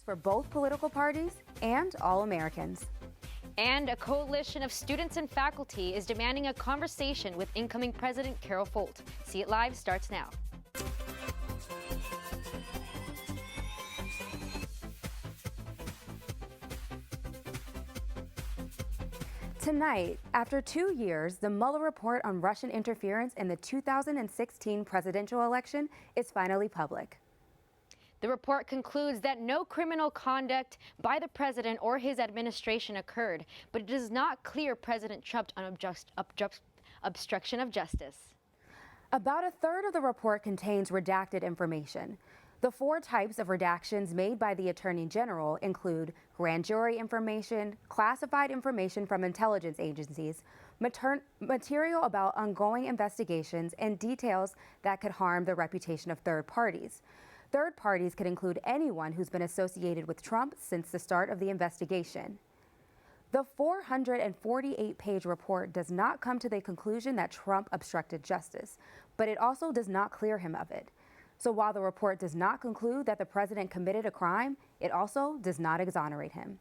for both political parties and all Americans. And a coalition of students and faculty is demanding a conversation with incoming President Carol Folt. See It Live starts now. Tonight, after 2 years, the Mueller report on Russian interference in the 2016 presidential election is finally public. The report concludes that no criminal conduct by the president or his administration occurred, but it is not clear President Trump on obstruction of justice. About a third of the report contains redacted information. The 4 types of redactions made by the Attorney General include grand jury information, classified information from intelligence agencies, material about ongoing investigations, and details that could harm the reputation of third parties. Third parties could include anyone who's been associated with Trump since the start of the investigation. The 448-page report does not come to the conclusion that Trump obstructed justice, but it also does not clear him of it. So while the report does not conclude that the president committed a crime, it also does not exonerate him.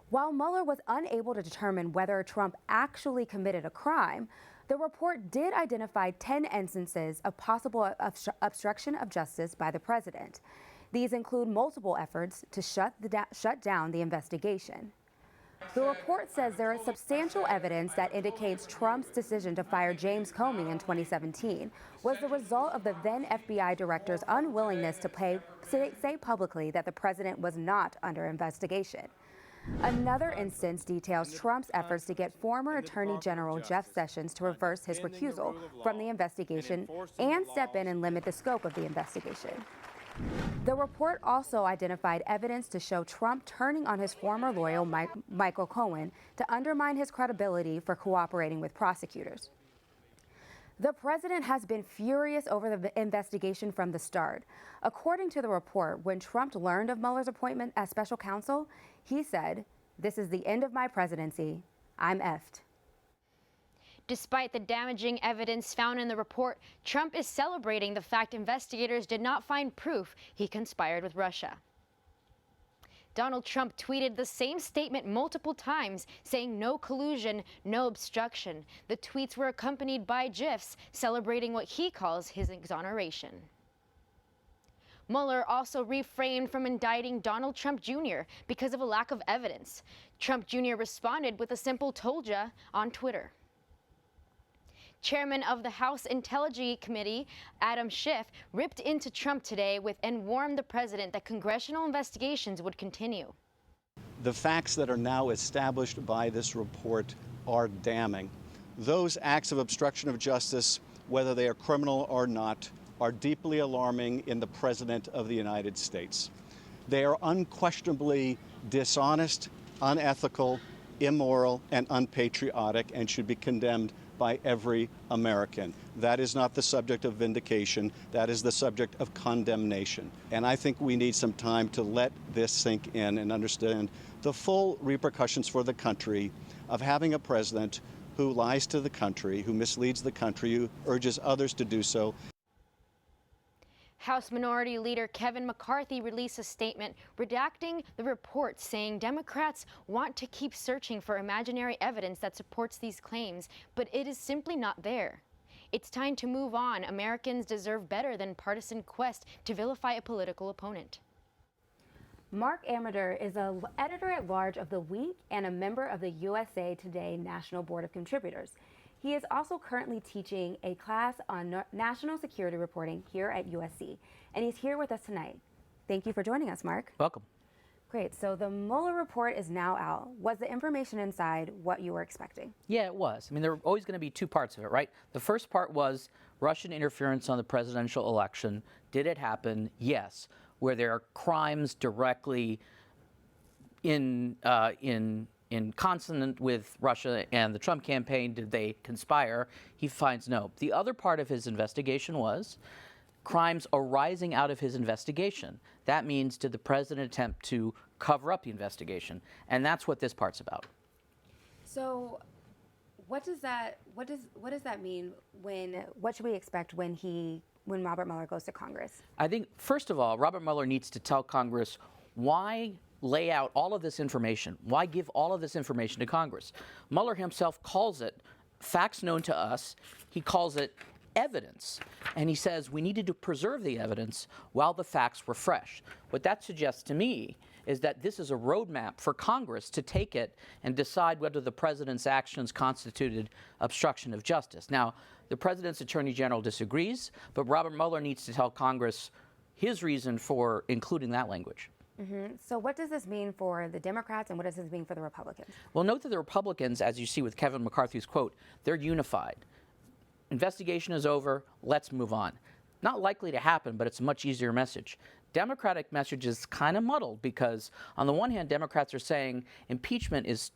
While Mueller was unable to determine whether Trump actually committed a crime, the report did identify 10 instances of possible obstruction of justice by the president. These include multiple efforts to shut down the investigation. The report says there is substantial evidence that indicates Trump's decision to fire James Comey in 2017 was the result of the then FBI director's unwillingness to say publicly that the president was not under investigation. Another instance details Trump's efforts to get former Attorney General Jeff Sessions to reverse his recusal from the investigation and step in and limit the scope of the investigation. The report also identified evidence to show Trump turning on his former lawyer, Michael Cohen, to undermine his credibility for cooperating with prosecutors. The president has been furious over the investigation from the start. According to the report, when Trump learned of Mueller's appointment as special counsel, he said, "This is the end of my presidency. I'm effed." Despite the damaging evidence found in the report, Trump is celebrating the fact investigators did not find proof he conspired with Russia. Donald Trump tweeted the same statement multiple times, saying no collusion, no obstruction. The tweets were accompanied by GIFs celebrating what he calls his exoneration. Mueller also refrained from indicting Donald Trump Jr. because of a lack of evidence. Trump Jr. responded with a simple "told ya" on Twitter. Chairman of the House Intelligence Committee, Adam Schiff, ripped into Trump today and warned the president that congressional investigations would continue. The facts that are now established by this report are damning. Those acts of obstruction of justice, whether they are criminal or not, are deeply alarming in the President of the United States. They are unquestionably dishonest, unethical, immoral, and unpatriotic, and should be condemned by every American. That is not the subject of vindication. That is the subject of condemnation. And I think we need some time to let this sink in and understand the full repercussions for the country of having a president who lies to the country, who misleads the country, who urges others to do so. House Minority Leader Kevin McCarthy released a statement redacting the report, saying Democrats want to keep searching for imaginary evidence that supports these claims, but it is simply not there. It's time to move on. Americans deserve better than partisan quest to vilify a political opponent. Mark Amador is an editor-at-large of The Week and a member of the USA Today National Board of Contributors. He is also currently teaching a class on national security reporting here at USC, and he's here with us tonight. Thank you for joining us, Mark. Welcome. Great. So the Mueller report is now out. Was the information inside what you were expecting? Yeah, it was. I mean, there were always going to be 2 parts of it, right? The first part was Russian interference on the presidential election. Did it happen? Yes. Were there crimes directly in consonant with Russia and the Trump campaign? Did they conspire? He finds no. The other part of his investigation was crimes arising out of his investigation. That means, did the president attempt to cover up the investigation? And that's what this part's about. So what does that mean what should we expect when Robert Mueller goes to Congress? I think, first of all, Robert Mueller needs to tell Congress Why lay out all of this information? Why give all of this information to Congress? Mueller himself calls it facts known to us. He calls it evidence. And he says we needed to preserve the evidence while the facts were fresh. What that suggests to me is that this is a roadmap for Congress to take it and decide whether the president's actions constituted obstruction of justice. Now, the president's attorney general disagrees, but Robert Mueller needs to tell Congress his reason for including that language. So what does this mean for the Democrats and what does this mean for the Republicans? Well, note that the Republicans, as you see with Kevin McCarthy's quote, they're unified. Investigation is over, let's move on. Not likely to happen, but it's a much easier message. Democratic message is kind of muddled because on the one hand, Democrats are saying impeachment is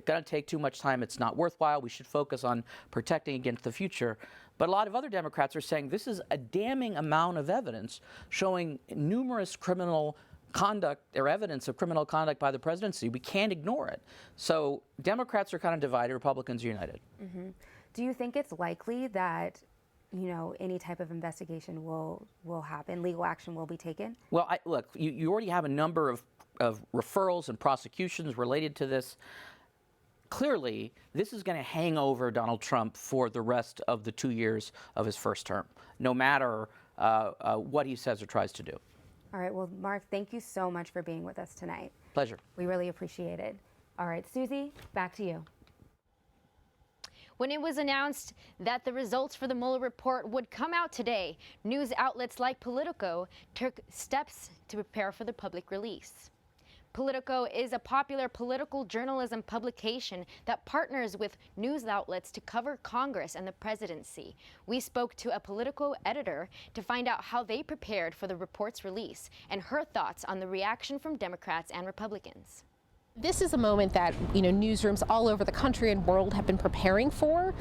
going to take too much time, it's not worthwhile, we should focus on protecting against the future. But a lot of other Democrats are saying this is a damning amount of evidence showing numerous criminal conduct or evidence of criminal conduct by the presidency. We can't ignore it. So Democrats are kind of divided, Republicans are united. Do you think it's likely that, you know, any type of investigation will happen, legal action will be taken? Well, look, you already have a number of referrals and prosecutions related to this. Clearly, this is going to hang over Donald Trump for the rest of the 2 years of his first term, no matter what he says or tries to do. All right, well, Mark, thank you so much for being with us tonight. Pleasure. We really appreciate it. All right, Susie, back to you. When it was announced that the results for the Mueller report would come out today, news outlets like Politico took steps to prepare for the public release. Politico is a popular political journalism publication that partners with news outlets to cover Congress and the presidency. We spoke to a Politico editor to find out how they prepared for the report's release and her thoughts on the reaction from Democrats and Republicans. This is a moment that, you know, newsrooms all over the country and world have been preparing for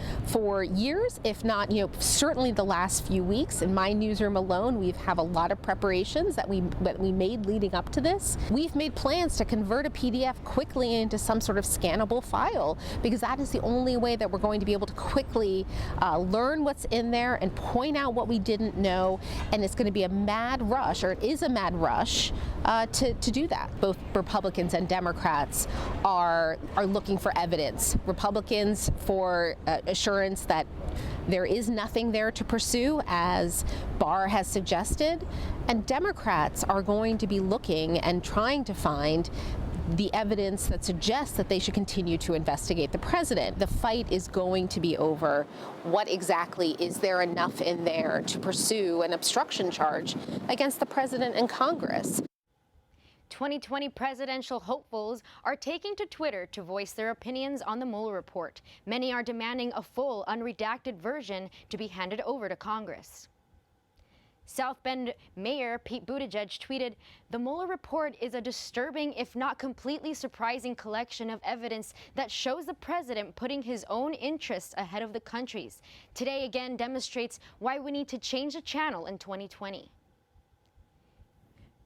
years, if not, you know, certainly the last few weeks. In my newsroom alone, we have a lot of preparations that we made leading up to this. We've made plans to convert a PDF quickly into some sort of scannable file because that is the only way that we're going to be able to quickly learn what's in there and point out what we didn't know. And it's going to be a mad rush, or it is a mad rush, to do that. Both Republicans and Democrats are looking for evidence. Republicans for assurance that there is nothing there to pursue, as Barr has suggested, and Democrats are going to be looking and trying to find the evidence that suggests that they should continue to investigate the president. The fight is going to be over what exactly is there enough in there to pursue an obstruction charge against the president and Congress. 2020 presidential hopefuls are taking to Twitter to voice their opinions on the Mueller report. Many are demanding a full, unredacted version to be handed over to Congress. South Bend Mayor Pete Buttigieg tweeted, "The Mueller report is a disturbing, if not completely surprising collection of evidence that shows the president putting his own interests ahead of the country's. Today again demonstrates why we need to change the channel in 2020.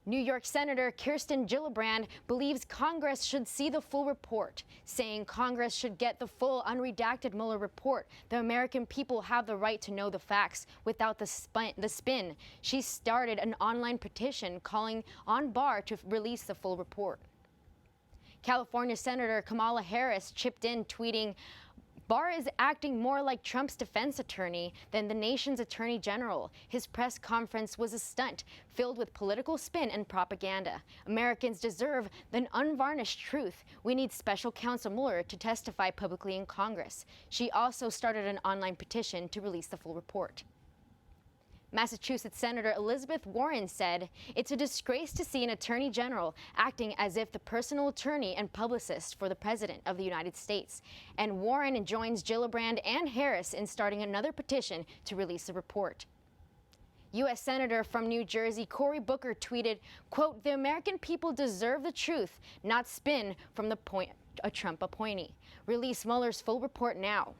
New York Senator Kirsten Gillibrand believes Congress should see the full report, saying Congress should get the full unredacted Mueller report. The American people have the right to know the facts without the spin. She started an online petition calling on Barr to release the full report. California Senator Kamala Harris chipped in, tweeting, "Barr is acting more like Trump's defense attorney than the nation's attorney general. His press conference was a stunt filled with political spin and propaganda. Americans deserve the unvarnished truth. We need special counsel Mueller to testify publicly in Congress." She also started an online petition to release the full report. Massachusetts Senator Elizabeth Warren said, "It's a disgrace to see an attorney general acting as if the personal attorney and publicist for the president of the United States." And Warren joins Gillibrand and Harris in starting another petition to release the report. U.S. Senator from New Jersey Cory Booker tweeted, quote, "The American people deserve the truth, not spin from the point a Trump appointee. Release Mueller's full report now."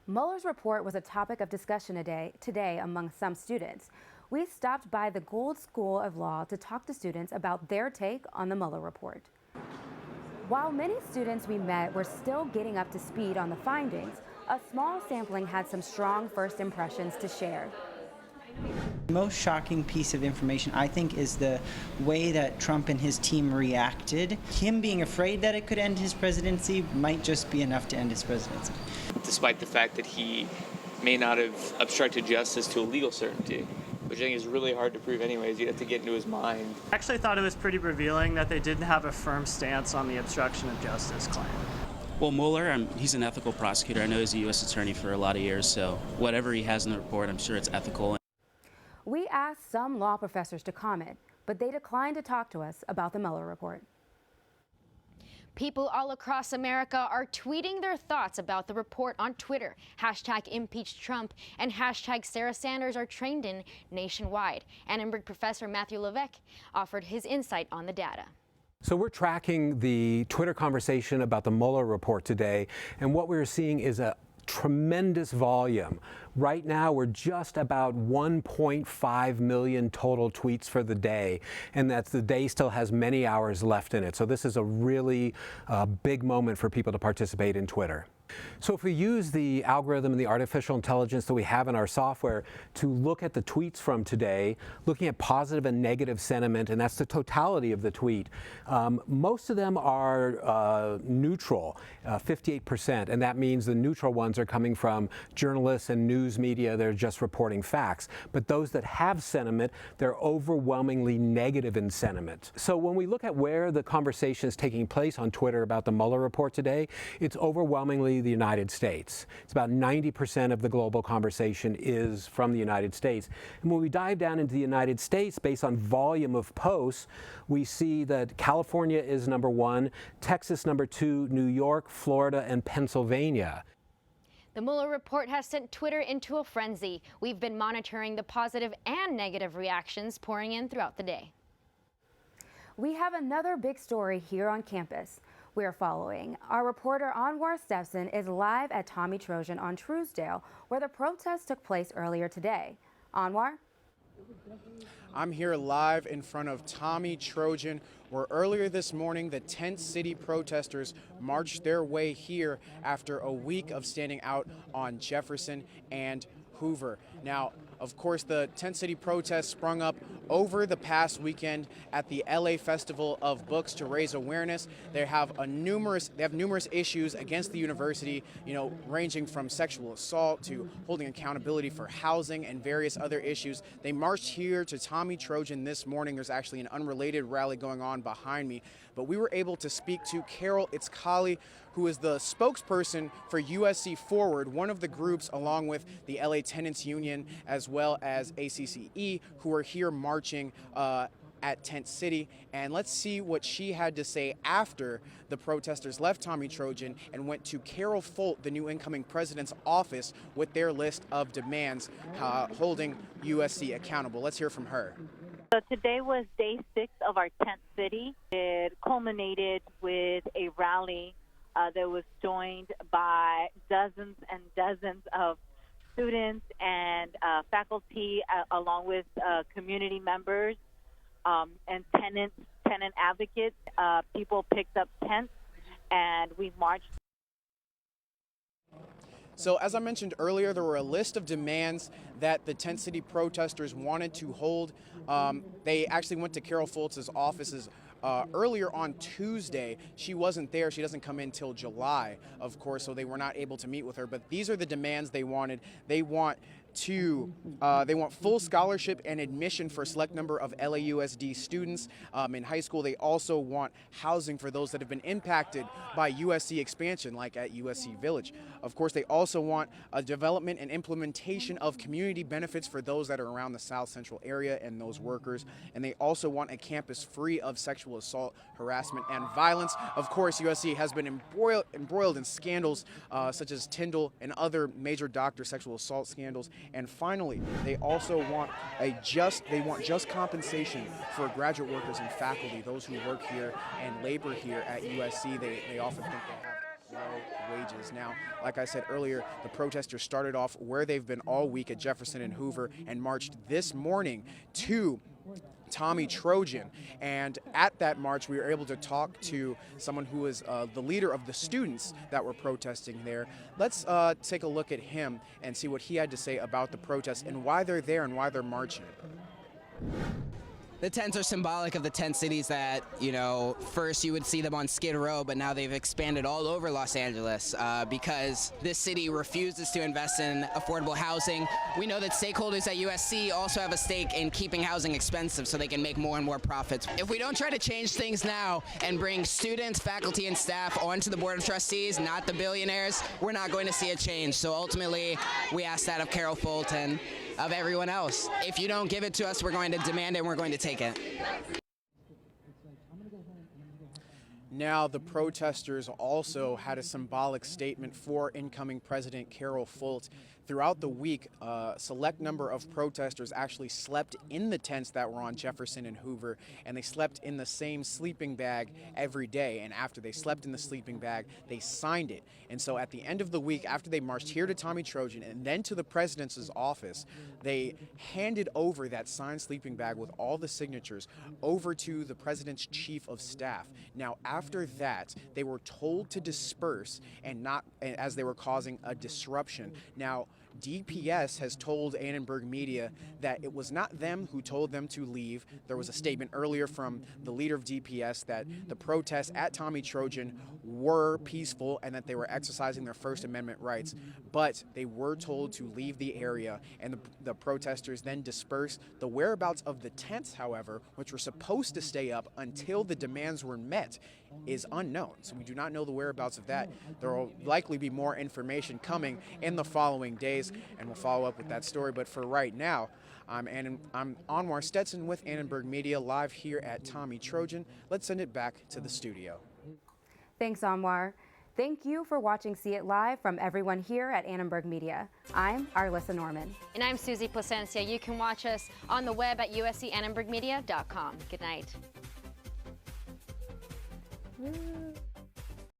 Mueller's report was a topic of discussion today among some students. We stopped by the Gould School of Law to talk to students about their take on the Mueller report. While many students we met were still getting up to speed on the findings, a small sampling had some strong first impressions to share. The most shocking piece of information, I think, is the way that Trump and his team reacted. Him being afraid that it could end his presidency might just be enough to end his presidency. Despite the fact that he may not have obstructed justice to a legal certainty, which I think is really hard to prove anyways. You'd have to get into his mind. I actually thought it was pretty revealing that they didn't have a firm stance on the obstruction of justice claim. Well, Mueller, he's an ethical prosecutor. I know he's a U.S. attorney for a lot of years, so whatever he has in the report, I'm sure it's ethical. We asked some law professors to comment, but they declined to talk to us about the Mueller report. People all across America are tweeting their thoughts about the report on Twitter. Hashtag impeach Trump and hashtag Sarah Sanders are trending nationwide. Annenberg professor Matthew Levesque offered his insight on the data. So we're tracking the Twitter conversation about the Mueller report today, and what we're seeing is a tremendous volume. Right now, we're just about 1.5 million total tweets for the day, and that's the day still has many hours left in it. So this is a really big moment for people to participate in Twitter. So if we use the algorithm and the artificial intelligence that we have in our software to look at the tweets from today, looking at positive and negative sentiment, and that's the totality of the tweet, most of them are neutral, 58%, and that means the neutral ones are coming from journalists and news media that are just reporting facts. But those that have sentiment, they're overwhelmingly negative in sentiment. So when we look at where the conversation is taking place on Twitter about the Mueller report today, it's overwhelmingly the United States. It's about 90% of the global conversation is from the United States. And when we dive down into the United States, based on volume of posts, we see that California is number 1, Texas number 2, New York, Florida, and Pennsylvania. The Mueller report has sent Twitter into a frenzy. We've been monitoring the positive and negative reactions pouring in throughout the day. We have another big story here on campus we're following. Our reporter Anwar Stetson is live at Tommy Trojan on Truesdale, where the protest took place earlier today. Anwar? I'm here live in front of Tommy Trojan, where earlier this morning the Tent City protesters marched their way here after a week of standing out on Jefferson and Hoover. Now, of course, the Tent City protests sprung up over the past weekend at the LA Festival of Books to raise awareness. They have numerous issues against the university, ranging from sexual assault to holding accountability for housing and various other issues. They marched here to Tommy Trojan this morning. There's actually an unrelated rally going on behind me, but we were able to speak to Carol Itzkali, who is the spokesperson for USC Forward, one of the groups along with the LA Tenants Union as well as ACCE, who are here marching at Tent City. And let's see what she had to say after the protesters left Tommy Trojan and went to Carol Folt, the new incoming president's office, with their list of demands holding USC accountable. Let's hear from her. So today was day 6 of our Tent City. It culminated with a rally that was joined by dozens and dozens of students and faculty, along with community members and tenant advocates. People picked up tents and we marched. So as I mentioned earlier, there were a list of demands that the Tent City protesters wanted to hold. They actually went to Carol Folt's offices earlier on Tuesday. She wasn't there. She doesn't come in till July, of course, so they were not able to meet with her. But these are the demands they wanted. They want full scholarship and admission for a select number of LAUSD students in high school. They also want housing for those that have been impacted by USC expansion, like at USC Village. Of course, they also want a development and implementation of community benefits for those that are around the South Central area and those workers. And they also want a campus free of sexual assault, harassment, and violence. Of course, USC has been embroiled in scandals such as Tyndall and other major doctor sexual assault scandals. And finally, they also want just compensation for graduate workers and faculty, those who work here and labor here at USC. They often think they have low wages. Now, like I said earlier, the protesters started off where they've been all week at Jefferson and Hoover and marched this morning to Tommy Trojan. And at that march, we were able to talk to someone who was the leader of the students that were protesting there. Let's take a look at him and see what he had to say about the protests and why they're there and why they're marching. The tents are symbolic of the tent cities that, first you would see them on Skid Row, but now they've expanded all over Los Angeles because this city refuses to invest in affordable housing. We know that stakeholders at USC also have a stake in keeping housing expensive so they can make more and more profits. If we don't try to change things now and bring students, faculty, and staff onto the Board of Trustees, not the billionaires, we're not going to see a change. So ultimately, we ask that of Carol Fulton, of everyone else. If you don't give it to us, we're going to demand it and we're going to take it. Now, the protesters also had a symbolic statement for incoming President Carol Fulton. Throughout the week, a select number of protesters actually slept in the tents that were on Jefferson and Hoover, and they slept in the same sleeping bag every day. And after they slept in the sleeping bag, they signed it. And so at the end of the week, after they marched here to Tommy Trojan and then to the president's office, they handed over that signed sleeping bag with all the signatures over to the president's chief of staff. Now, after that, they were told to disperse and not, as they were causing a disruption. Now, DPS has told Annenberg Media that it was not them who told them to leave. There was a statement earlier from the leader of DPS that the protests at Tommy Trojan were peaceful and that they were exercising their First Amendment rights, but they were told to leave the area, and the protesters then dispersed. The whereabouts of the tents, however, which were supposed to stay up until the demands were met, is unknown. So we do not know the whereabouts of that. There will likely be more information coming in the following days, and we'll follow up with that story. But for right now, I'm Anwar Stetson with Annenberg Media, live here at Tommy Trojan. Let's send it back to the studio. Thanks, Anwar. Thank you for watching See It Live from everyone here at Annenberg Media. I'm Arlissa Norman. And I'm Susie Plascencia. You can watch us on the web at uscannenbergmedia.com. Good night.